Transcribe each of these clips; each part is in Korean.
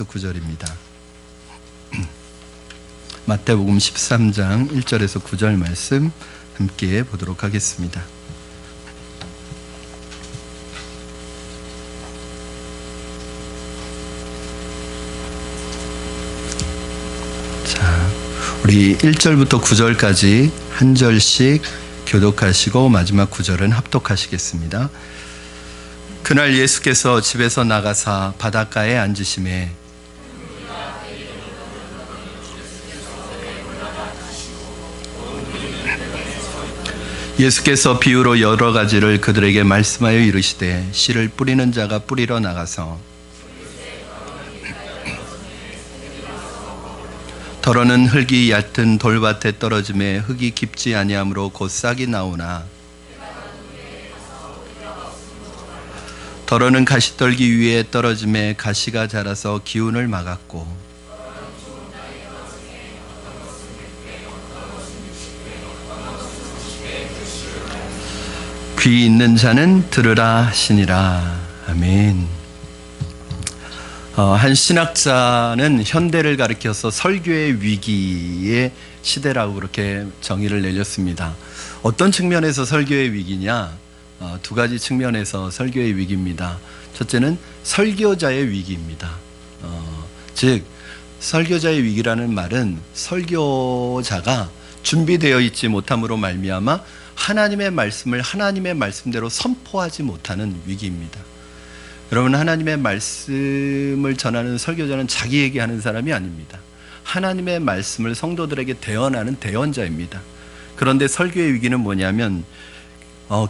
9절입니다. 마태복음 13장 1절에서 9절 말씀 함께 보도록 하겠습니다. 자, 우리 1절부터 9절까지 한 절씩 교독하시고 마지막 9절은 합독하시겠습니다. 그날 예수께서 집에서 나가사 바닷가에 앉으시매 예수께서 비유로 여러 가지를 그들에게 말씀하여 이르시되 씨를 뿌리는 자가 뿌리러 나가서 더러는 흙이 얕은 돌밭에 떨어짐에 흙이 깊지 아니하므로 곧 싹이 나오나 더러는 가시떨기 위에 떨어짐에 가시가 자라서 기운을 막았고 귀 있는 자는 들으라 하시니라. 아멘. 한 신학자는 현대를 가리켜서 설교의 위기의 시대라고 그렇게 정의를 내렸습니다. 어떤 측면에서 설교의 위기냐? 두 가지 측면에서 설교의 위기입니다. 첫째는 설교자의 위기입니다. 즉 설교자의 위기라는 말은 설교자가 준비되어 있지 못함으로 말미암아 하나님의 말씀을 하나님의 말씀대로 선포하지 못하는 위기입니다. 여러분, 하나님의 말씀을 전하는 설교자는 자기에게 하는 사람이 아닙니다. 하나님의 말씀을 성도들에게 대언하는 대언자입니다. 그런데 설교의 위기는 뭐냐면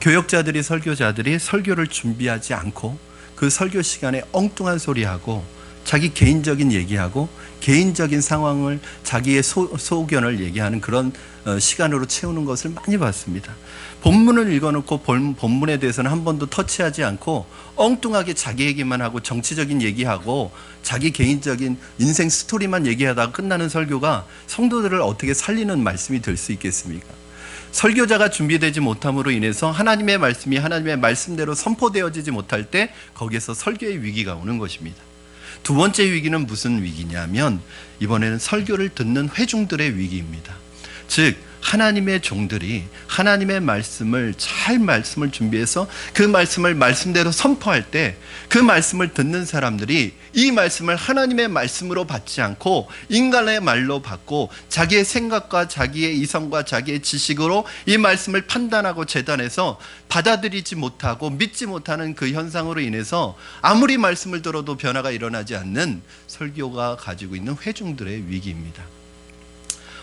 교역자들이 설교자들이 설교를 준비하지 않고 그 설교 시간에 엉뚱한 소리하고 자기 개인적인 얘기하고 개인적인 상황을 자기의 소견을 얘기하는 그런 시간으로 채우는 것을 많이 봤습니다. 본문을 읽어놓고 본문에 대해서는 한 번도 터치하지 않고 엉뚱하게 자기 얘기만 하고 정치적인 얘기하고 자기 개인적인 인생 스토리만 얘기하다가 끝나는 설교가 성도들을 어떻게 살리는 말씀이 될 수 있겠습니까? 설교자가 준비되지 못함으로 인해서 하나님의 말씀이 하나님의 말씀대로 선포되어지지 못할 때 거기에서 설교의 위기가 오는 것입니다. 두 번째 위기는 무슨 위기냐면 이번에는 설교를 듣는 회중들의 위기입니다. 즉 하나님의 종들이 하나님의 말씀을 말씀을 준비해서 그 말씀을 말씀대로 선포할 때 그 말씀을 듣는 사람들이 이 말씀을 하나님의 말씀으로 받지 않고 인간의 말로 받고 자기의 생각과 자기의 이성과 자기의 지식으로 이 말씀을 판단하고 재단해서 받아들이지 못하고 믿지 못하는 그 현상으로 인해서 아무리 말씀을 들어도 변화가 일어나지 않는 설교가 가지고 있는 회중들의 위기입니다.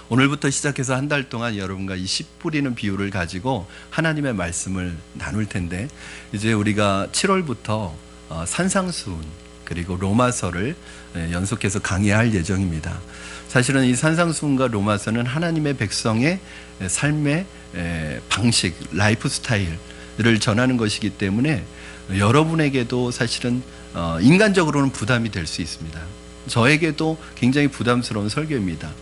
오늘부터 시작해서 한 달 동안 여러분과 이 씨 뿌리는 비유를 가지고 하나님의 말씀을 나눌 텐데, 이제 우리가 7월부터 산상수훈 그리고 로마서를 연속해서 강의할 예정입니다. 사실은 이 산상수훈과 로마서는 하나님의 백성의 삶의 방식, 라이프 스타일을 전하는 것이기 때문에 여러분에게도 사실은 인간적으로는 부담이 될 수 있습니다. 저에게도 굉장히 부담스러운 설교입니다.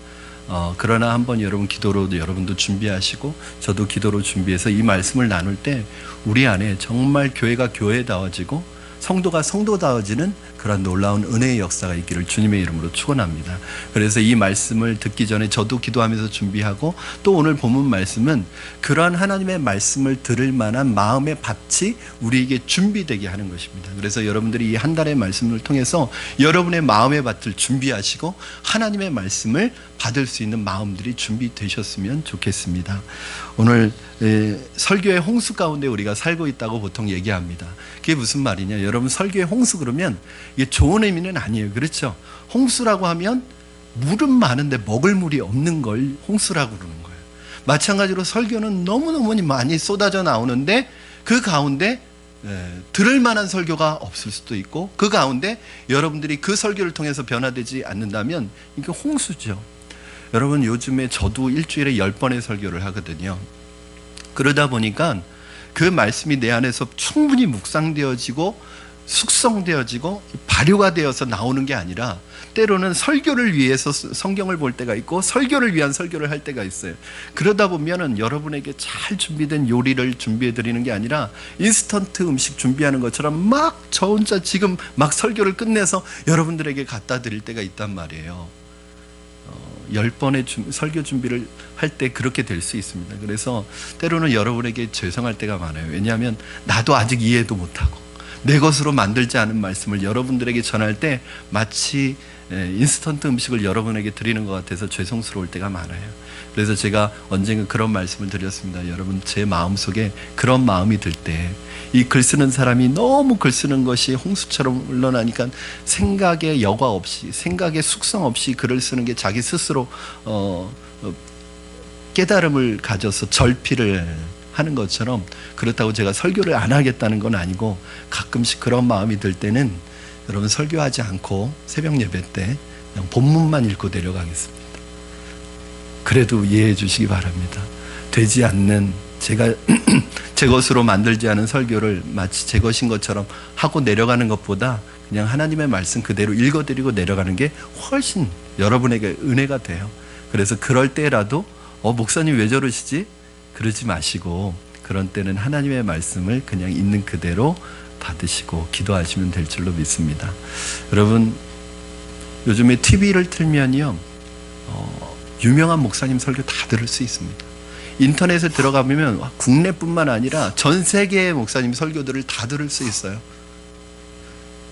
그러나 한번 여러분 기도로 여러분도 준비하시고 저도 기도로 준비해서 이 말씀을 나눌 때 우리 안에 정말 교회가 교회다워지고 성도가 성도다워지는 그런 놀라운 은혜의 역사가 있기를 주님의 이름으로 축원합니다. 그래서 이 말씀을 듣기 전에 저도 기도하면서 준비하고 또 오늘 본문 말씀은 그러한 하나님의 말씀을 들을 만한 마음의 밭이 우리에게 준비되게 하는 것입니다. 그래서 여러분들이 이 한 달의 말씀을 통해서 여러분의 마음의 밭을 준비하시고 하나님의 말씀을 받을 수 있는 마음들이 준비되셨으면 좋겠습니다. 오늘 설교의 홍수 가운데 우리가 살고 있다고 보통 얘기합니다. 그게 무슨 말이냐? 여러분, 설교의 홍수 그러면 이게 좋은 의미는 아니에요. 그렇죠? 홍수라고 하면 물은 많은데 먹을 물이 없는 걸 홍수라고 그러는 거예요. 마찬가지로 설교는 너무너무 많이 쏟아져 나오는데 그 가운데 들을 만한 설교가 없을 수도 있고 그 가운데 여러분들이 그 설교를 통해서 변화되지 않는다면 이게 홍수죠. 여러분, 요즘에 저도 일주일에 10번의 설교를 하거든요. 그러다 보니까 그 말씀이 내 안에서 충분히 묵상되어지고 숙성되어지고 발효가 되어서 나오는 게 아니라 때로는 설교를 위해서 성경을 볼 때가 있고 설교를 위한 설교를 할 때가 있어요. 그러다 보면은 여러분에게 잘 준비된 요리를 준비해 드리는 게 아니라 인스턴트 음식 준비하는 것처럼 막 저 혼자 지금 막 설교를 끝내서 여러분들에게 갖다 드릴 때가 있단 말이에요. 10번의 설교 준비를 할 때 그렇게 될 수 있습니다. 그래서 때로는 여러분에게 죄송할 때가 많아요. 왜냐하면 나도 아직 이해도 못하고 내 것으로 만들지 않은 말씀을 여러분들에게 전할 때 마치 인스턴트 음식을 여러분에게 드리는 것 같아서 죄송스러울 때가 많아요. 그래서 제가 언젠가 그런 말씀을 드렸습니다. 여러분, 제 마음속에 그런 마음이 들 때 이 글 쓰는 사람이 너무 글 쓰는 것이 홍수처럼 흘러나니까 생각의 여과 없이, 생각의 숙성 없이 글을 쓰는 게 자기 스스로 깨달음을 가져서 절필을 하는 것처럼, 그렇다고 제가 설교를 안 하겠다는 건 아니고 가끔씩 그런 마음이 들 때는 여러분 설교하지 않고 새벽 예배 때 그냥 본문만 읽고 내려가겠습니다. 그래도 이해해 주시기 바랍니다. 되지 않는, 제가 제 것으로 만들지 않은 설교를 마치 제 것인 것처럼 하고 내려가는 것보다 그냥 하나님의 말씀 그대로 읽어드리고 내려가는 게 훨씬 여러분에게 은혜가 돼요. 그래서 그럴 때라도 목사님 왜 저러시지? 그러지 마시고 그런 때는 하나님의 말씀을 그냥 있는 그대로 받으시고 기도하시면 될 줄로 믿습니다. 여러분, 요즘에 TV를 틀면요, 유명한 목사님 설교 다 들을 수 있습니다. 인터넷에 들어가보면 국내뿐만 아니라 전 세계의 목사님 설교들을 다 들을 수 있어요.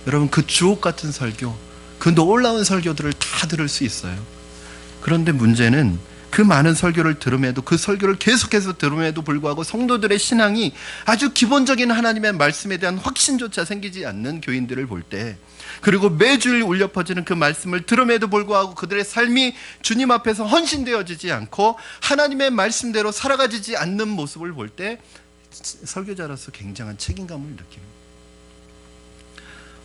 여러분, 그 주옥 같은 설교, 그 놀라운 설교들을 다 들을 수 있어요. 그런데 문제는 그 많은 설교를 들음에도, 그 설교를 계속해서 들음에도 불구하고 성도들의 신앙이 아주 기본적인 하나님의 말씀에 대한 확신조차 생기지 않는 교인들을 볼 때, 그리고 매주일 울려 퍼지는 그 말씀을 들음에도 불구하고 그들의 삶이 주님 앞에서 헌신되어지지 않고 하나님의 말씀대로 살아가지지 않는 모습을 볼 때 설교자로서 굉장한 책임감을 느낍니다.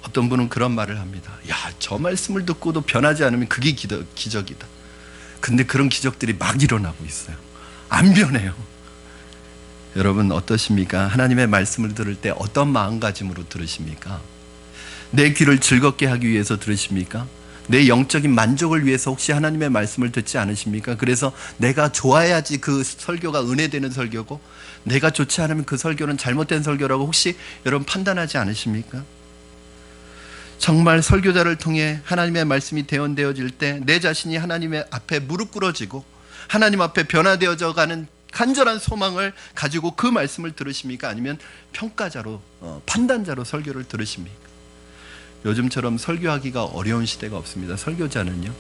어떤 분은 그런 말을 합니다. 야, 저 말씀을 듣고도 변하지 않으면 그게 기적이다. 근데 그런 기적들이 막 일어나고 있어요. 안 변해요. 여러분 어떠십니까? 하나님의 말씀을 들을 때 어떤 마음가짐으로 들으십니까? 내 귀를 즐겁게 하기 위해서 들으십니까? 내 영적인 만족을 위해서 혹시 하나님의 말씀을 듣지 않으십니까? 그래서 내가 좋아야지 그 설교가 은혜되는 설교고, 내가 좋지 않으면 그 설교는 잘못된 설교라고 혹시 여러분 판단하지 않으십니까? 정말 설교자를 통해 하나님의 말씀이 대언되어질 때 내 자신이 하나님의 앞에 무릎 꿇어지고 하나님 앞에 변화되어져 가는 간절한 소망을 가지고 그 말씀을 들으십니까? 아니면 평가자로, 판단자로 설교를 들으십니까? 요즘처럼 설교하기가 어려운 시대가 없습니다. 설교자는요,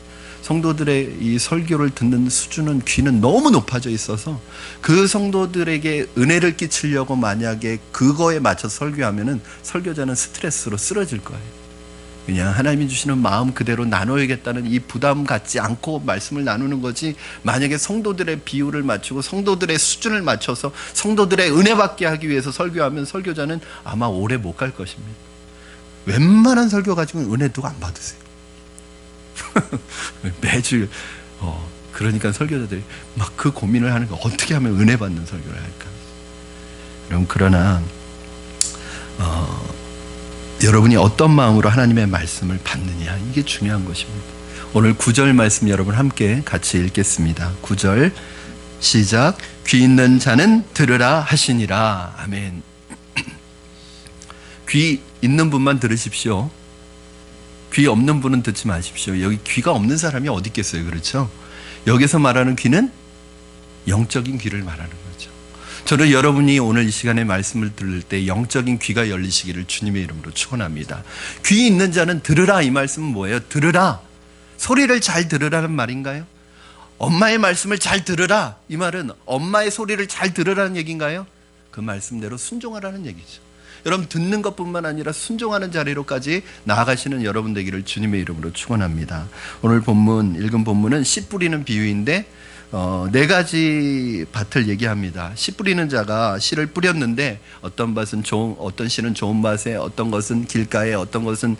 성도들의 이 설교를 듣는 수준은, 귀는 너무 높아져 있어서 그 성도들에게 은혜를 끼치려고 만약에 그거에 맞춰 설교하면은 설교자는 스트레스로 쓰러질 거예요. 그냥 하나님이 주시는 마음 그대로 나눠야겠다는 이 부담 갖지 않고 말씀을 나누는 거지, 만약에 성도들의 비율을 맞추고 성도들의 수준을 맞춰서 성도들의 은혜 받게 하기 위해서 설교하면 설교자는 아마 오래 못 갈 것입니다. 웬만한 설교 가지고는 은혜도 안 받으세요. 매주 그러니까 설교자들이 막 그 고민을 하는 거, 어떻게 하면 은혜 받는 설교를 할까? 그러나 여러분이 어떤 마음으로 하나님의 말씀을 받느냐, 이게 중요한 것입니다. 오늘 9절 말씀 여러분 함께 같이 읽겠습니다. 9절 시작. 귀 있는 자는 들으라 하시니라. 아멘. 귀 있는 분만 들으십시오. 귀 없는 분은 듣지 마십시오. 여기 귀가 없는 사람이 어디 있겠어요, 그렇죠? 여기서 말하는 귀는 영적인 귀를 말하는 거죠. 저는 여러분이 오늘 이 시간에 말씀을 들을 때 영적인 귀가 열리시기를 주님의 이름으로 축원합니다. 귀 있는 자는 들으라, 이 말씀은 뭐예요? 들으라, 소리를 잘 들으라는 말인가요? 엄마의 말씀을 잘 들으라, 이 말은 엄마의 소리를 잘 들으라는 얘기인가요? 그 말씀대로 순종하라는 얘기죠. 여러분, 듣는 것뿐만 아니라 순종하는 자리로까지 나아가시는 여러분 되기를 주님의 이름으로 축원합니다. 오늘 본문, 읽은 본문은 씨 뿌리는 비유인데 네 가지 밭을 얘기합니다. 씨 뿌리는 자가 씨를 뿌렸는데 어떤 씨는 좋은 밭에, 어떤 것은 길가에, 어떤 것은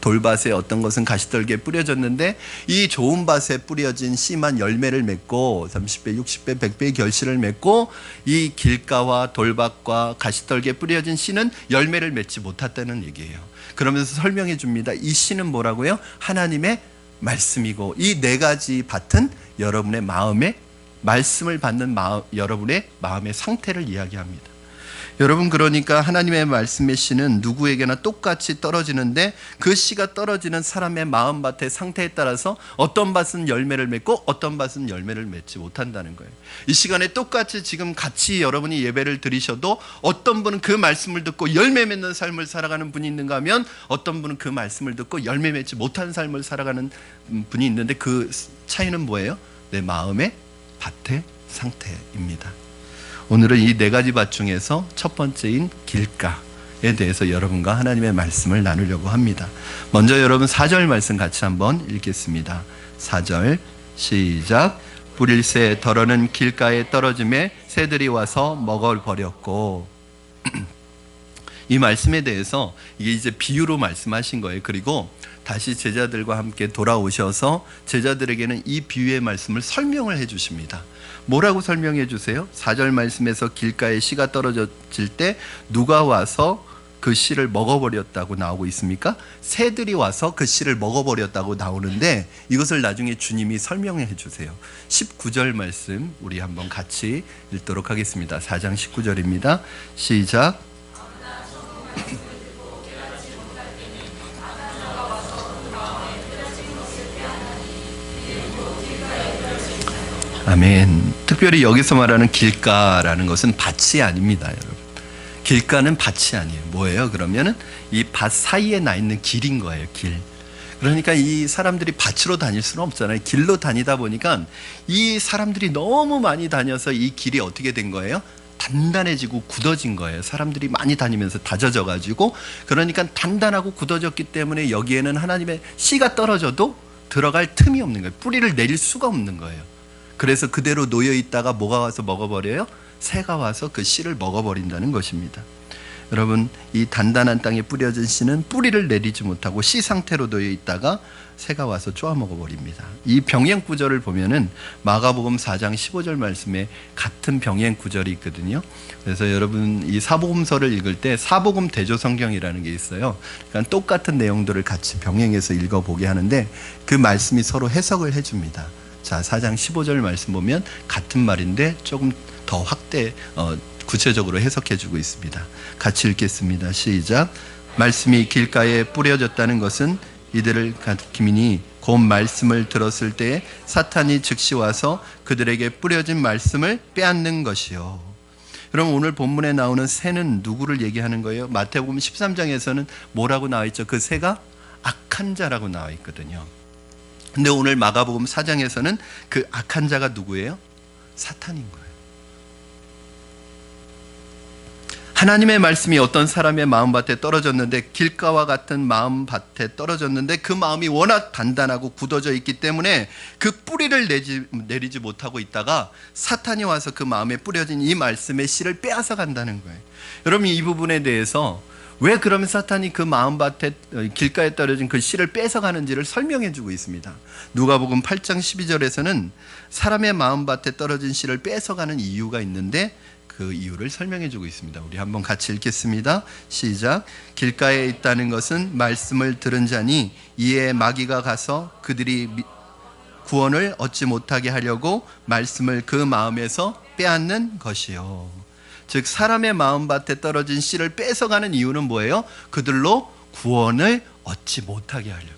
돌밭에, 어떤 것은 가시떨기에 뿌려졌는데 이 좋은 밭에 뿌려진 씨만 열매를 맺고 30배, 60배, 100배의 결실을 맺고 이 길가와 돌밭과 가시떨기에 뿌려진 씨는 열매를 맺지 못했다는 얘기예요. 그러면서 설명해 줍니다. 이 씨는 뭐라고요? 하나님의 말씀이고 이 네 가지 밭은 여러분의 마음에 말씀을 받는 여러분의 마음의 상태를 이야기합니다. 여러분, 그러니까 하나님의 말씀의 씨는 누구에게나 똑같이 떨어지는데 그 씨가 떨어지는 사람의 마음밭의 상태에 따라서 어떤 밭은 열매를 맺고 어떤 밭은 열매를 맺지 못한다는 거예요. 이 시간에 똑같이 지금 같이 여러분이 예배를 드리셔도 어떤 분은 그 말씀을 듣고 열매 맺는 삶을 살아가는 분이 있는가 하면 어떤 분은 그 말씀을 듣고 열매 맺지 못한 삶을 살아가는 분이 있는데 그 차이는 뭐예요? 내 마음의 밭의 상태입니다. 오늘은 이 네 가지 밭 중에서 첫 번째인 길가에 대해서 여러분과 하나님의 말씀을 나누려고 합니다. 먼저 여러분 4절 말씀 같이 한번 읽겠습니다. 4절 시작. 뿌릴새 덜어는 길가에 떨어짐에 새들이 와서 먹어버렸고. 이 말씀에 대해서 이게 이제 비유로 말씀하신 거예요. 그리고 다시 제자들과 함께 돌아오셔서 제자들에게는 이 비유의 말씀을 설명을 해 주십니다. 뭐라고 설명해 주세요? 4절 말씀에서 길가에 씨가 떨어질 때 누가 와서 그 씨를 먹어버렸다고 나오고 있습니까? 새들이 와서 그 씨를 먹어버렸다고 나오는데 이것을 나중에 주님이 설명해 주세요. 19절 말씀 우리 한번 같이 읽도록 하겠습니다. 4장 19절입니다. 시작. 아멘. 특별히 여기서 말하는 길가라는 것은 밭이 아닙니다, 여러분. 길가는 밭이 아니에요. 뭐예요? 그러면은 이 밭 사이에 나 있는 길인 거예요, 길. 그러니까 이 사람들이 밭으로 다닐 수는 없잖아요. 길로 다니다 보니까 이 사람들이 너무 많이 다녀서 이 길이 어떻게 된 거예요? 단단해지고 굳어진 거예요. 사람들이 많이 다니면서 다져져 가지고. 그러니까 단단하고 굳어졌기 때문에 여기에는 하나님의 씨가 떨어져도 들어갈 틈이 없는 거예요. 뿌리를 내릴 수가 없는 거예요. 그래서 그대로 놓여 있다가 뭐가 와서 먹어버려요? 새가 와서 그 씨를 먹어버린다는 것입니다. 여러분, 이 단단한 땅에 뿌려진 씨는 뿌리를 내리지 못하고 씨 상태로 놓여 있다가 새가 와서 쪼아 먹어버립니다. 이 병행 구절을 보면은 마가복음 4장 15절 말씀에 같은 병행 구절이 있거든요. 그래서 여러분 이 사복음서를 읽을 때 사복음 대조 성경이라는 게 있어요. 그러니까 똑같은 내용들을 같이 병행해서 읽어보게 하는데 그 말씀이 서로 해석을 해줍니다. 자, 4장 15절 말씀 보면 같은 말인데 조금 더 구체적으로 해석해주고 있습니다. 같이 읽겠습니다. 시작. 말씀이 길가에 뿌려졌다는 것은 이들을 가리키니 곧 말씀을 들었을 때에 사탄이 즉시 와서 그들에게 뿌려진 말씀을 빼앗는 것이요. 그럼 오늘 본문에 나오는 새는 누구를 얘기하는 거예요? 마태복음 13장에서는 뭐라고 나와 있죠? 그 새가 악한 자라고 나와 있거든요. 근데 오늘 마가복음 4장에서는 그 악한 자가 누구예요? 사탄인 거예요. 하나님의 말씀이 어떤 사람의 마음밭에 떨어졌는데 길가와 같은 마음밭에 떨어졌는데 그 마음이 워낙 단단하고 굳어져 있기 때문에 그 뿌리를 내리지 못하고 있다가 사탄이 와서 그 마음에 뿌려진 이 말씀의 씨를 빼앗아 간다는 거예요. 여러분, 이 부분에 대해서 왜 그러면 사탄이 그 마음밭에 길가에 떨어진 그 씨를 뺏어가는지를 설명해 주고 있습니다. 누가복음 8장 12절에서는 사람의 마음밭에 떨어진 씨를 뺏어가는 이유가 있는데 그 이유를 설명해 주고 있습니다. 우리 한번 같이 읽겠습니다. 시작. 길가에 있다는 것은 말씀을 들은 자니 이에 마귀가 가서 그들이 구원을 얻지 못하게 하려고 말씀을 그 마음에서 빼앗는 것이요. 즉 사람의 마음밭에 떨어진 씨를 뺏어가는 이유는 뭐예요? 그들로 구원을 얻지 못하게 하려고.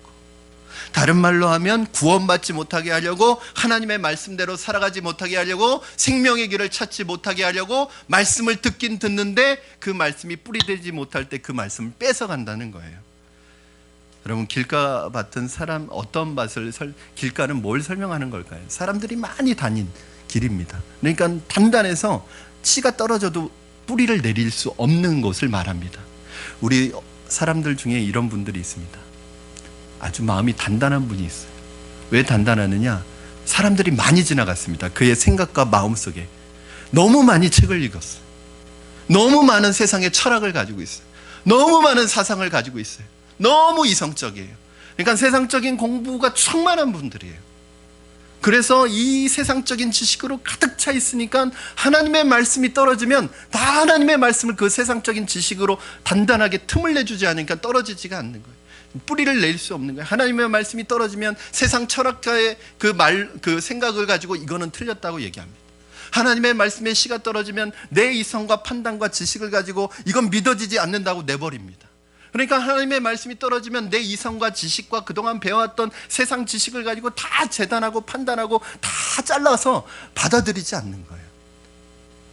다른 말로 하면 구원받지 못하게 하려고, 하나님의 말씀대로 살아가지 못하게 하려고, 생명의 길을 찾지 못하게 하려고 말씀을 듣긴 듣는데 그 말씀이 뿌리되지 못할 때 그 말씀을 뺏어간다는 거예요. 여러분, 길가 밭은 어떤 밭을 길가는 뭘 설명하는 걸까요? 사람들이 많이 다닌 길입니다. 그러니까 단단해서 씨가 떨어져도 뿌리를 내릴 수 없는 곳을 말합니다. 우리 사람들 중에 이런 분들이 있습니다. 아주 마음이 단단한 분이 있어요. 왜 단단하느냐? 사람들이 많이 지나갔습니다. 그의 생각과 마음속에 너무 많이 책을 읽었어요. 너무 많은 세상의 철학을 가지고 있어요. 너무 많은 사상을 가지고 있어요. 너무 이성적이에요. 그러니까 세상적인 공부가 충만한 분들이에요. 그래서 이 세상적인 지식으로 가득 차 있으니까 하나님의 말씀이 떨어지면 다 하나님의 말씀을 그 세상적인 지식으로 단단하게 틈을 내주지 않으니까 떨어지지가 않는 거예요. 뿌리를 낼 수 없는 거예요. 하나님의 말씀이 떨어지면 세상 철학가의 그 생각을 가지고 이거는 틀렸다고 얘기합니다. 하나님의 말씀의 씨가 떨어지면 내 이성과 판단과 지식을 가지고 이건 믿어지지 않는다고 내버립니다. 그러니까 하나님의 말씀이 떨어지면 내 이성과 지식과 그동안 배워왔던 세상 지식을 가지고 다 재단하고 판단하고 다 잘라서 받아들이지 않는 거예요.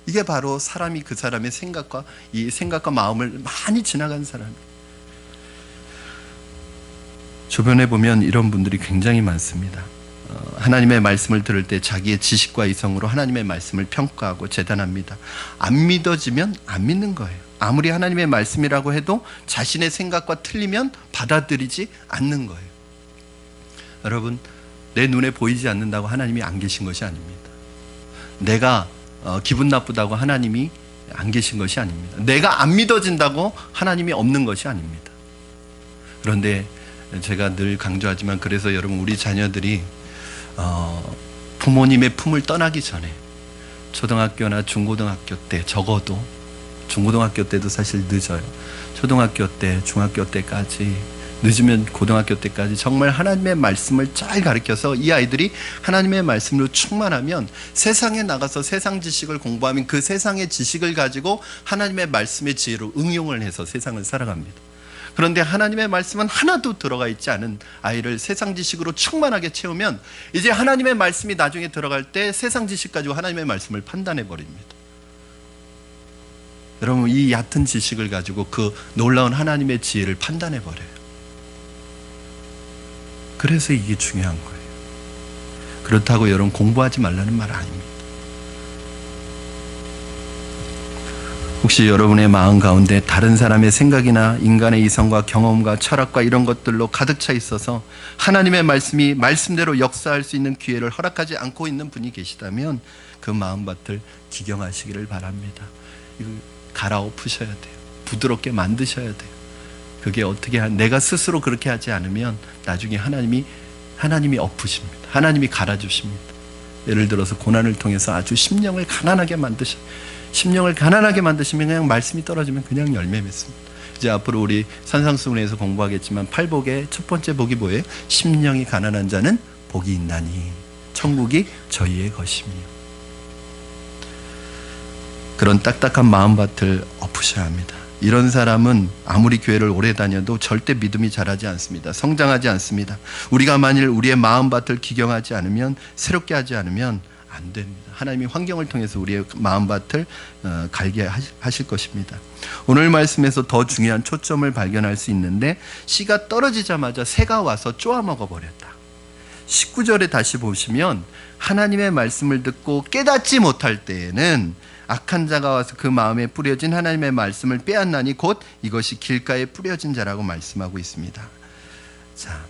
이게 바로 사람이 그 사람의 이 생각과 마음을 많이 지나간 사람이에요. 주변에 보면 이런 분들이 굉장히 많습니다. 하나님의 말씀을 들을 때 자기의 지식과 이성으로 하나님의 말씀을 평가하고 재단합니다. 안 믿어지면 안 믿는 거예요. 아무리 하나님의 말씀이라고 해도 자신의 생각과 틀리면 받아들이지 않는 거예요. 여러분, 내 눈에 보이지 않는다고 하나님이 안 계신 것이 아닙니다. 내가 기분 나쁘다고 하나님이 안 계신 것이 아닙니다. 내가 안 믿어진다고 하나님이 없는 것이 아닙니다. 그런데 제가 늘 강조하지만, 그래서 여러분, 우리 자녀들이 부모님의 품을 떠나기 전에 초등학교나 중고등학교 때, 적어도 중고등학교 때도 사실 늦어요. 초등학교 때, 중학교 때까지, 늦으면 고등학교 때까지 정말 하나님의 말씀을 잘 가르쳐서 이 아이들이 하나님의 말씀으로 충만하면 세상에 나가서 세상 지식을 공부하면 그 세상의 지식을 가지고 하나님의 말씀의 지혜로 응용을 해서 세상을 살아갑니다. 그런데 하나님의 말씀은 하나도 들어가 있지 않은 아이를 세상 지식으로 충만하게 채우면 이제 하나님의 말씀이 나중에 들어갈 때 세상 지식 가지고 하나님의 말씀을 판단해 버립니다. 여러분, 이 얕은 지식을 가지고 그 놀라운 하나님의 지혜를 판단해 버려요. 그래서 이게 중요한 거예요. 그렇다고 여러분 공부하지 말라는 말 아닙니다. 혹시 여러분의 마음 가운데 다른 사람의 생각이나 인간의 이성과 경험과 철학과 이런 것들로 가득 차 있어서 하나님의 말씀이 말씀대로 역사할 수 있는 기회를 허락하지 않고 있는 분이 계시다면 그 마음밭을 기경하시기를 바랍니다. 이거 갈아엎으셔야 돼요. 부드럽게 만드셔야 돼요. 그게 어떻게 내가 스스로 그렇게 하지 않으면 나중에 하나님이 엎으십니다. 하나님이 갈아주십니다. 예를 들어서 고난을 통해서 아주 심령을 가난하게 만드시면 그냥 말씀이 떨어지면 그냥 열매 맺습니다. 이제 앞으로 우리 산상수훈에서 공부하겠지만 팔복의 첫 번째 복이 뭐예요? 심령이 가난한 자는 복이 있나니 천국이 저희의 것이며. 그런 딱딱한 마음밭을 엎으셔야 합니다. 이런 사람은 아무리 교회를 오래 다녀도 절대 믿음이 자라지 않습니다. 성장하지 않습니다. 우리가 만일 우리의 마음밭을 기경하지 않으면, 새롭게 하지 않으면 안 됩니다. 하나님이 환경을 통해서 우리의 마음밭을 갈게 하실 것입니다. 오늘 말씀에서 더 중요한 초점을 발견할 수 있는데, 씨가 떨어지자마자 새가 와서 쪼아먹어 버렸다. 19절에 다시 보시면 하나님의 말씀을 듣고 깨닫지 못할 때에는 악한 자가 와서 그 마음에 뿌려진 하나님의 말씀을 빼앗나니 곧 이것이 길가에 뿌려진 자라고 말씀하고 있습니다. 자,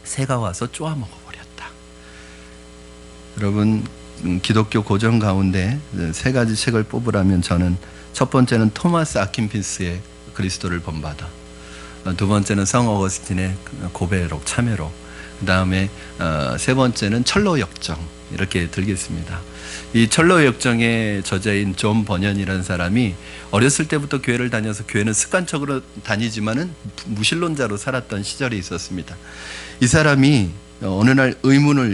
새가 와서 쪼아먹어 버렸다. 여러분, 기독교 고전 가운데 세 가지 책을 뽑으라면 저는 첫 번째는 토마스 아킨피스의 그리스도를 본받아, 두 번째는 성 어거스틴의 고백록, 참회록, 그 다음에 세 번째는 철로 역정, 이렇게 들겠습니다. 이 철로 역정의 저자인 존 버년이라는 사람이 어렸을 때부터 교회를 다녀서 교회는 습관적으로 다니지만은 무신론자로 살았던 시절이 있었습니다. 이 사람이 어느 날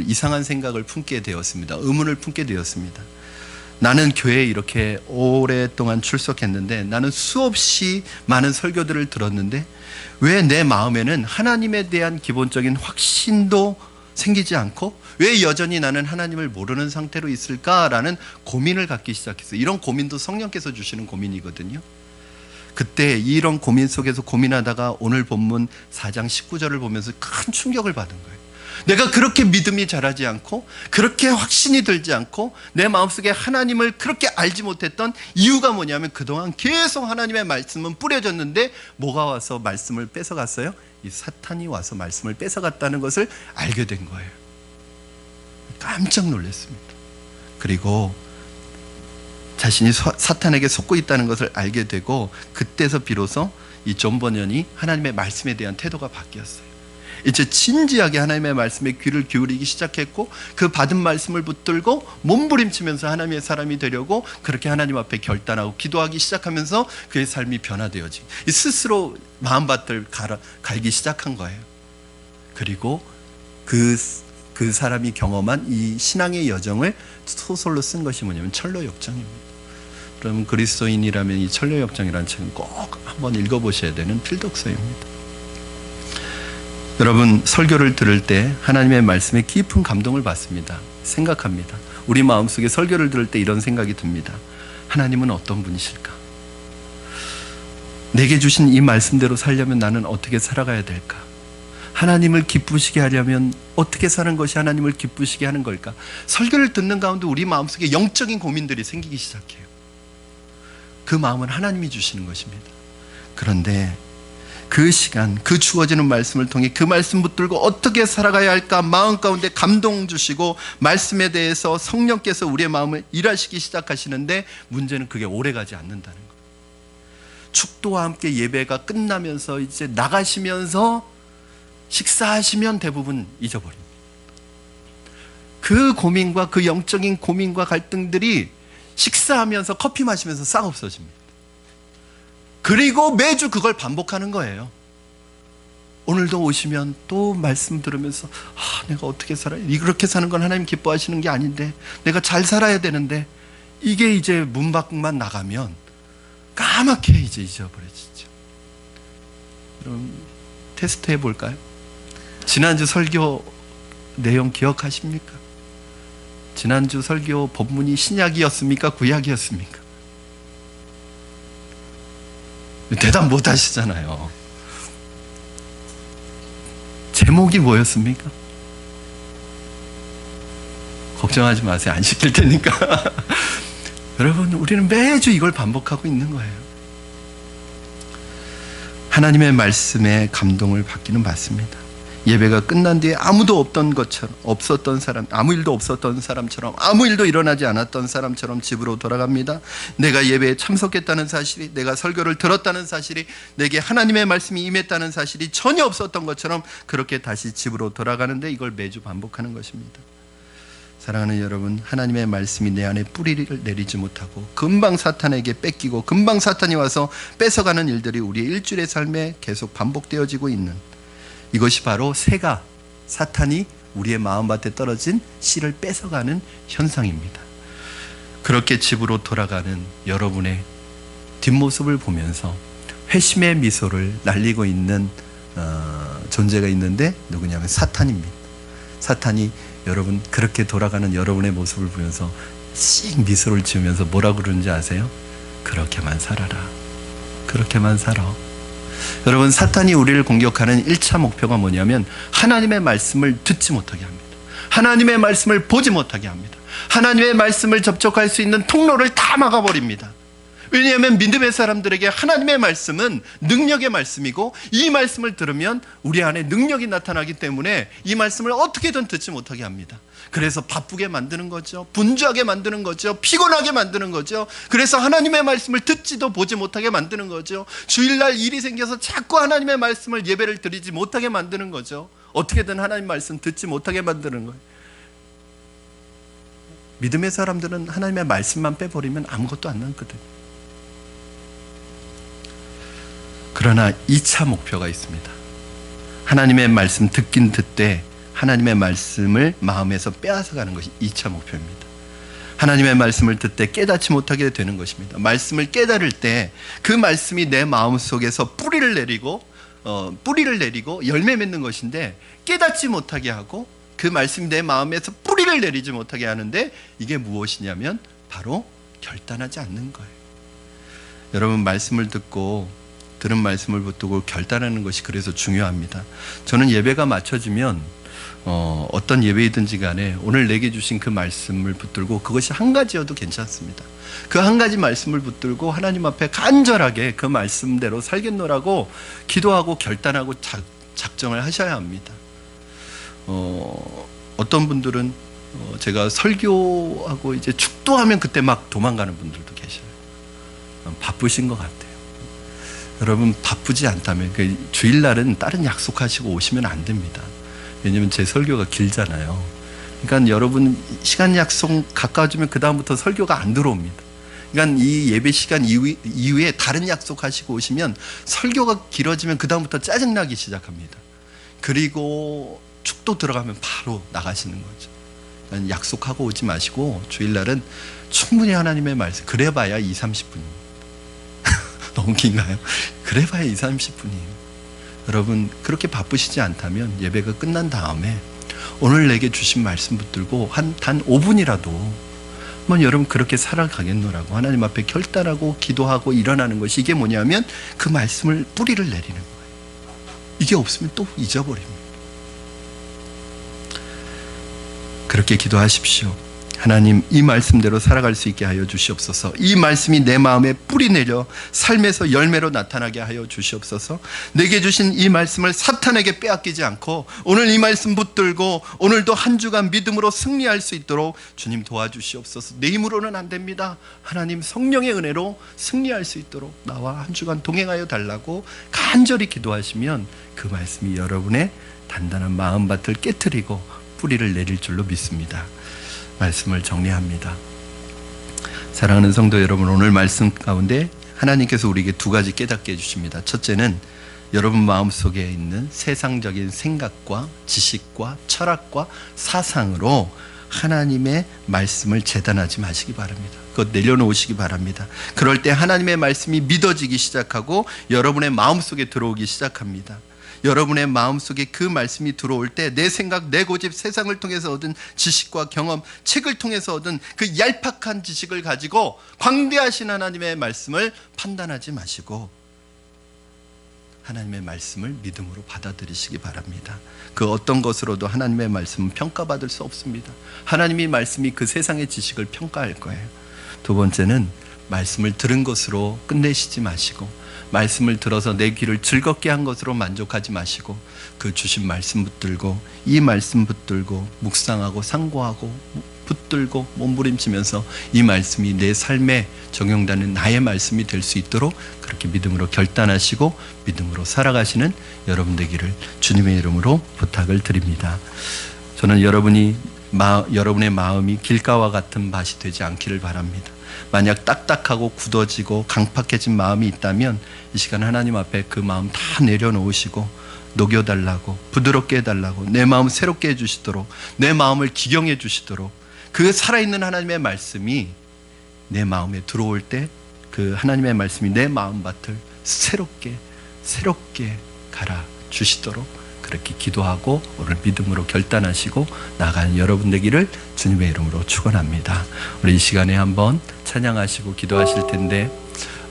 이상한 생각을 품게 되었습니다. 의문을 품게 되었습니다. 나는 교회에 이렇게 오랫동안 출석했는데, 나는 수없이 많은 설교들을 들었는데 왜 내 마음에는 하나님에 대한 기본적인 확신도 생기지 않고 왜 여전히 나는 하나님을 모르는 상태로 있을까라는 고민을 갖기 시작했어요. 이런 고민도 성령께서 주시는 고민이거든요. 그때 이런 고민 속에서 고민하다가 오늘 본문 4장 19절을 보면서 큰 충격을 받은 거예요. 내가 그렇게 믿음이 자라지 않고 그렇게 확신이 들지 않고 내 마음속에 하나님을 그렇게 알지 못했던 이유가 뭐냐면, 그동안 계속 하나님의 말씀은 뿌려졌는데 뭐가 와서 말씀을 뺏어갔어요? 이 사탄이 와서 말씀을 뺏어갔다는 것을 알게 된 거예요. 깜짝 놀랐습니다. 그리고 자신이 사탄에게 속고 있다는 것을 알게 되고 그때서 비로소 이 존 버년이 하나님의 말씀에 대한 태도가 바뀌었어요. 이제 진지하게 하나님의 말씀에 귀를 기울이기 시작했고 그 받은 말씀을 붙들고 몸부림치면서 하나님의 사람이 되려고 그렇게 하나님 앞에 결단하고 기도하기 시작하면서 그의 삶이 변화되어지고 스스로 마음밭을 갈기 시작한 거예요. 그리고 그 사람이 경험한 이 신앙의 여정을 소설로 쓴 것이 뭐냐면 철로역정입니다. 그럼 그리스도인이라면 이 철로역정이라는 책은 꼭 한번 읽어보셔야 되는 필독서입니다. 여러분, 설교를 들을 때 하나님의 말씀에 깊은 감동을 받습니다. 생각합니다. 우리 마음속에 설교를 들을 때 이런 생각이 듭니다. 하나님은 어떤 분이실까? 내게 주신 이 말씀대로 살려면 나는 어떻게 살아가야 될까? 하나님을 기쁘시게 하려면 어떻게 사는 것이 하나님을 기쁘시게 하는 걸까? 설교를 듣는 가운데 우리 마음속에 영적인 고민들이 생기기 시작해요. 그 마음은 하나님이 주시는 것입니다. 그런데 그 시간, 그 주어지는 말씀을 통해 그 말씀 붙들고 어떻게 살아가야 할까 마음 가운데 감동 주시고 말씀에 대해서 성령께서 우리의 마음을 일하시기 시작하시는데 문제는 그게 오래가지 않는다는 거예요. 축도와 함께 예배가 끝나면서 이제 나가시면서 식사하시면 대부분 잊어버립니다. 그 고민과 그 영적인 고민과 갈등들이 식사하면서 커피 마시면서 싹 없어집니다. 그리고 매주 그걸 반복하는 거예요. 오늘도 오시면 또 말씀 들으면서 내가 어떻게 살아야, 이렇게 사는 건 하나님 기뻐하시는 게 아닌데 내가 잘 살아야 되는데, 이게 이제 문 밖만 나가면 까맣게 이제 잊어버려지죠. 그럼 테스트 해볼까요? 지난주 설교 내용 기억하십니까? 지난주 설교 본문이 신약이었습니까? 구약이었습니까? 대답 못 하시잖아요. 제목이 뭐였습니까? 걱정하지 마세요. 안 시킬 테니까. 여러분, 우리는 매주 이걸 반복하고 있는 거예요. 하나님의 말씀에 감동을 받기는 받습니다. 예배가 끝난 뒤에 아무도 없었던 사람, 아무 일도 없었던 사람처럼, 아무 일도 일어나지 않았던 사람처럼 집으로 돌아갑니다. 내가 예배에 참석했다는 사실이, 내가 설교를 들었다는 사실이, 내게 하나님의 말씀이 임했다는 사실이 전혀 없었던 것처럼 그렇게 다시 집으로 돌아가는데, 이걸 매주 반복하는 것입니다. 사랑하는 여러분, 하나님의 말씀이 내 안에 뿌리를 내리지 못하고 금방 사탄에게 뺏기고 금방 사탄이 와서 뺏어가는 일들이 우리의 일주일의 삶에 계속 반복되어지고 있는, 이것이 바로 새가, 사탄이 우리의 마음밭에 떨어진 씨를 뺏어가는 현상입니다. 그렇게 집으로 돌아가는 여러분의 뒷모습을 보면서 회심의 미소를 날리고 있는 존재가 있는데, 누구냐면 사탄입니다. 사탄이 여러분 그렇게 돌아가는 여러분의 모습을 보면서 씩 미소를 지으면서 뭐라고 그러는지 아세요? 그렇게만 살아라. 그렇게만 살아. 여러분, 사탄이 우리를 공격하는 1차 목표가 뭐냐면 하나님의 말씀을 듣지 못하게 합니다. 하나님의 말씀을 보지 못하게 합니다. 하나님의 말씀을 접촉할 수 있는 통로를 다 막아버립니다. 왜냐하면 믿음의 사람들에게 하나님의 말씀은 능력의 말씀이고, 이 말씀을 들으면 우리 안에 능력이 나타나기 때문에 이 말씀을 어떻게든 듣지 못하게 합니다. 그래서 바쁘게 만드는 거죠. 분주하게 만드는 거죠. 피곤하게 만드는 거죠. 그래서 하나님의 말씀을 듣지도 보지 못하게 만드는 거죠. 주일날 일이 생겨서 자꾸 하나님의 말씀을 예배를 드리지 못하게 만드는 거죠. 어떻게든 하나님 말씀 듣지 못하게 만드는 거예요. 믿음의 사람들은 하나님의 말씀만 빼버리면 아무것도 안 남거든요. 그러나 2차 목표가 있습니다. 하나님의 말씀 듣긴 듣되 하나님의 말씀을 마음에서 빼앗아가는 것이 2차 목표입니다. 하나님의 말씀을 듣되 깨닫지 못하게 되는 것입니다. 말씀을 깨달을 때 그 말씀이 내 마음속에서 뿌리를 내리고 열매 맺는 것인데, 깨닫지 못하게 하고 그 말씀이 내 마음에서 뿌리를 내리지 못하게 하는데, 이게 무엇이냐면 바로 결단하지 않는 거예요. 여러분, 말씀을 듣고 들은 말씀을 붙들고 결단하는 것이 그래서 중요합니다. 저는 예배가 맞춰지면 어떤 예배이든지 간에 오늘 내게 주신 그 말씀을 붙들고, 그것이 한 가지여도 괜찮습니다. 그 한 가지 말씀을 붙들고 하나님 앞에 간절하게 그 말씀대로 살겠노라고 기도하고 결단하고 작정을 하셔야 합니다. 어떤 분들은 제가 설교하고 이제 축도하면 그때 막 도망가는 분들도 계셔요. 바쁘신 것 같아요. 여러분 바쁘지 않다면 주일날은 다른 약속하시고 오시면 안 됩니다. 왜냐면 제 설교가 길잖아요. 그러니까 여러분 시간 약속 가까워지면 그 다음부터 설교가 안 들어옵니다. 그러니까 이 예배 시간 이후에 다른 약속하시고 오시면 설교가 길어지면 그 다음부터 짜증나기 시작합니다. 그리고 축도 들어가면 바로 나가시는 거죠. 그러니까 약속하고 오지 마시고 주일날은 충분히 하나님의 말씀, 그래봐야 20-30분입니다. 너무 긴가요? 그래봐야 20-30분이에요. 여러분 그렇게 바쁘시지 않다면 예배가 끝난 다음에 오늘 내게 주신 말씀 붙들고 단 5분이라도 여러분 그렇게 살아가겠노라고 하나님 앞에 결단하고 기도하고 일어나는 것이, 이게 뭐냐면 그 말씀을 뿌리를 내리는 거예요. 이게 없으면 또 잊어버립니다. 그렇게 기도하십시오. 하나님, 이 말씀대로 살아갈 수 있게 하여 주시옵소서. 이 말씀이 내 마음에 뿌리 내려 삶에서 열매로 나타나게 하여 주시옵소서. 내게 주신 이 말씀을 사탄에게 빼앗기지 않고 오늘 이 말씀 붙들고 오늘도 한 주간 믿음으로 승리할 수 있도록 주님 도와주시옵소서. 내 힘으로는 안 됩니다. 하나님 성령의 은혜로 승리할 수 있도록 나와 한 주간 동행하여 달라고 간절히 기도하시면 그 말씀이 여러분의 단단한 마음밭을 깨트리고 뿌리를 내릴 줄로 믿습니다. 말씀을 정리합니다. 사랑하는 성도 여러분, 오늘 말씀 가운데 하나님께서 우리에게 두 가지 깨닫게 해주십니다. 첫째는 여러분 마음속에 있는 세상적인 생각과 지식과 철학과 사상으로 하나님의 말씀을 재단하지 마시기 바랍니다. 그것 내려놓으시기 바랍니다. 그럴 때 하나님의 말씀이 믿어지기 시작하고 여러분의 마음속에 들어오기 시작합니다. 여러분의 마음속에 그 말씀이 들어올 때 내 생각, 내 고집, 세상을 통해서 얻은 지식과 경험, 책을 통해서 얻은 그 얄팍한 지식을 가지고 광대하신 하나님의 말씀을 판단하지 마시고 하나님의 말씀을 믿음으로 받아들이시기 바랍니다. 그 어떤 것으로도 하나님의 말씀은 평가받을 수 없습니다. 하나님의 말씀이 그 세상의 지식을 평가할 거예요. 두 번째는 말씀을 들은 것으로 끝내시지 마시고 말씀을 들어서 내 귀를 즐겁게 한 것으로 만족하지 마시고 그 주신 말씀 붙들고 이 말씀 붙들고 묵상하고 상고하고 붙들고 몸부림치면서 이 말씀이 내 삶에 적용되는 나의 말씀이 될 수 있도록 그렇게 믿음으로 결단하시고 믿음으로 살아가시는 여러분 되기를 주님의 이름으로 부탁을 드립니다. 저는 여러분의 마음이 길가와 같은 밭이 되지 않기를 바랍니다. 만약 딱딱하고 굳어지고 강팍해진 마음이 있다면 이 시간 하나님 앞에 그 마음 다 내려놓으시고 녹여달라고, 부드럽게 해달라고, 내 마음 새롭게 해주시도록, 내 마음을 기경해 주시도록 그 살아있는 하나님의 말씀이 내 마음에 들어올 때 그 하나님의 말씀이 내 마음밭을 새롭게 갈아 주시도록 그렇게 기도하고 오늘 믿음으로 결단하시고 나가는 여러분 되기를 주님의 이름으로 축원합니다. 우리 이 시간에 한번 찬양하시고 기도하실 텐데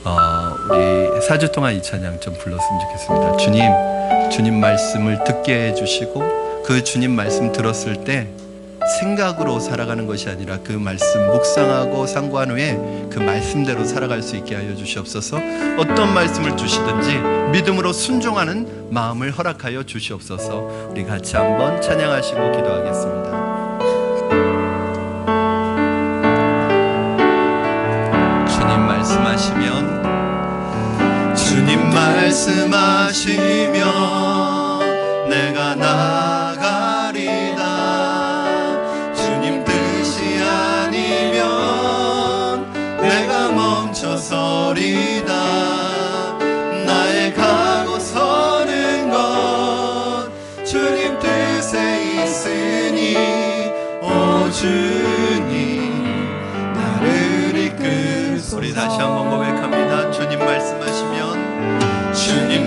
우리 4주 동안 이 찬양 좀 불렀으면 좋겠습니다. 주님 말씀을 듣게 해주시고 그 주님 말씀 들었을 때 생각으로 살아가는 것이 아니라 그 말씀 묵상하고 상고한 후에 그 말씀대로 살아갈 수 있게 하여 주시옵소서. 어떤 말씀을 주시든지 믿음으로 순종하는 마음을 허락하여 주시옵소서. 우리 같이 한번 찬양하시고 기도하겠습니다. 주님 말씀하시면 내가 나가리다. 주님 뜻이 아니면 내가 멈춰서리다. 나의 가고 서는 것 주님 뜻에 있으니 오 주님 나를 이끌소서. 우리 다시 한번 고백합니다. 주님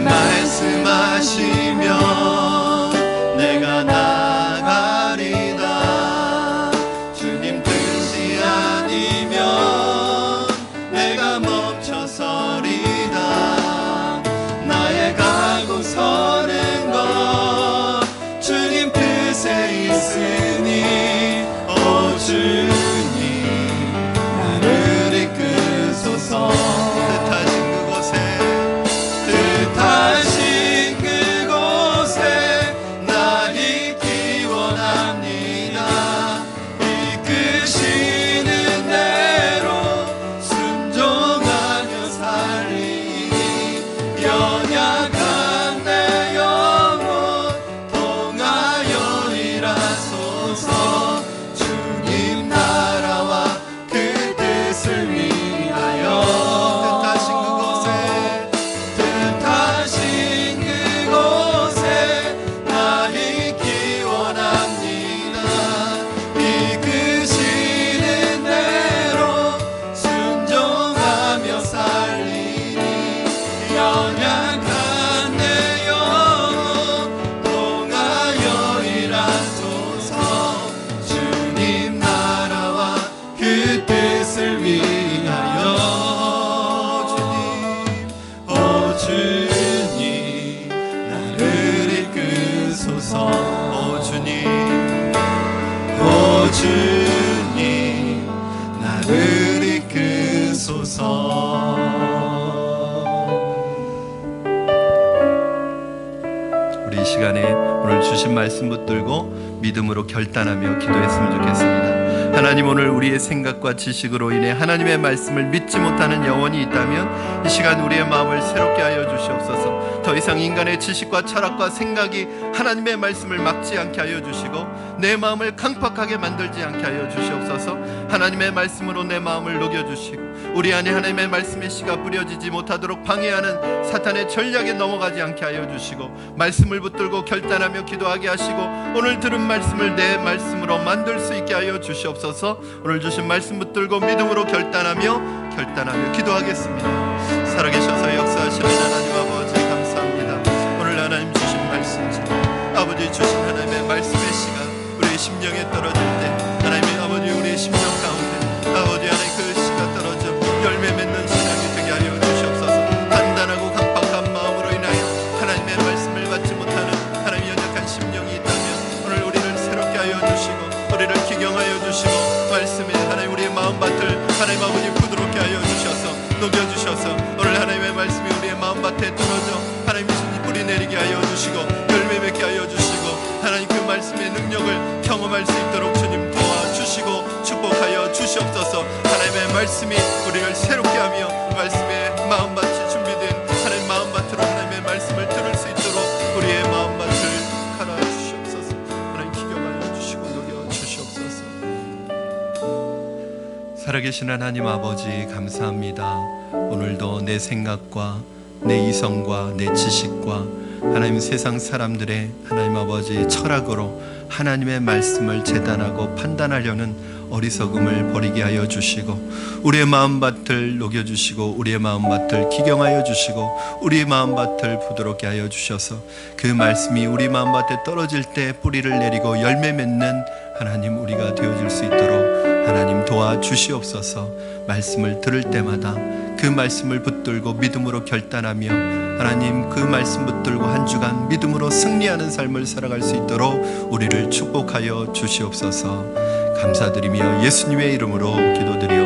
말씀하시면 내가 나가리다. 주님 뜻이 아니면 내가 멈춰서리다. 나의 가고 서는 것 주님 뜻에 있으니 오 주님 나를 이끌소서. 뜻하신 그곳에 나 있기 원합니다. 이 주님 나를 이끄소서. 우리 이 시간에 오늘 주신 말씀 붙들고 믿음으로 결단하며 기도했으면 좋겠습니다. 하나님, 오늘 우리의 생각과 지식으로 인해 하나님의 말씀을 믿지 못하는 영혼이 있다면 이 시간 우리의 마음을 새롭게 하여 주시옵소서. 더 이상 인간의 지식과 철학과 생각이 하나님의 말씀을 막지 않게 하여 주시고 내 마음을 강팍하게 만들지 않게 하여 주시옵소서. 하나님의 말씀으로 내 마음을 녹여주시고 우리 안에 하나님의 말씀의 씨가 뿌려지지 못하도록 방해하는 사탄의 전략에 넘어가지 않게 하여 주시고 말씀을 붙들고 결단하며 기도하게 하시고 오늘 들은 말씀을 내 말씀으로 만들 수 있게 하여 주시옵소서. 오늘 주신 말씀 붙들고 믿음으로 결단하며 기도하겠습니다. 살아계셔서 역사하시는 하나님 아버지 감사합니다. 오늘 하나님 주신 말씀 중에 아버지 주신 하나님의 말씀의 씨가 우리의 심령에 떨어질 때 하나님의 아버지 우리의 심령 가운데 아버지 하나님 그 씨가 떨어져 열매 맺는 신앙이 되게 하여 주시옵소서. 단단하고 강팍한 마음으로 인하여 하나님의 말씀을 받지 못하는 하나님의 연약한 심령이 있다면 오늘 우리를 새롭게 하여 주시고 우리를 기경하여 주시고 말씀에 하나님 우리의 마음밭을 하나님 아버지 부드럽게 하여 주셔서 녹여주셔서 오늘 하나님의 말씀이 우리의 마음밭에 떨어져 하나님 주신 뿌리 내리게 하여 주시고 열매 맺게 하여 주시고 하나님 그 말씀의 능력을 경험할 수 있도록 주님 도와주시고 축복하여 주시옵소서. 하나님의 말씀이 우리를 새롭게 하며 말씀의 마음밭이 준비된 하나님 마음밭으로 하나님의 말씀을 들을 수 있도록 우리의 마음밭을 갈아 주시옵소서. 하나님 기경하여 주시고 녹여 주시옵소서. 살아계신 하나님 아버지 감사합니다. 오늘도 내 생각과 내 이성과 내 지식과 하나님 세상 사람들의 하나님 아버지 철학으로 하나님의 말씀을 재단하고 판단하려는 어리석음을 버리게 하여 주시고 우리의 마음밭을 녹여주시고 우리의 마음밭을 기경하여 주시고 우리의 마음밭을 부드럽게 하여 주셔서 그 말씀이 우리 마음밭에 떨어질 때 뿌리를 내리고 열매 맺는 하나님 우리가 되어질 수 있도록 하나님 도와주시옵소서. 말씀을 들을 때마다 그 말씀을 붙들고 믿음으로 결단하며 하나님 그 말씀 붙들고 한 주간 믿음으로 승리하는 삶을 살아갈 수 있도록 우리를 축복하여 주시옵소서. 감사드리며 예수님의 이름으로 기도드리옵소서.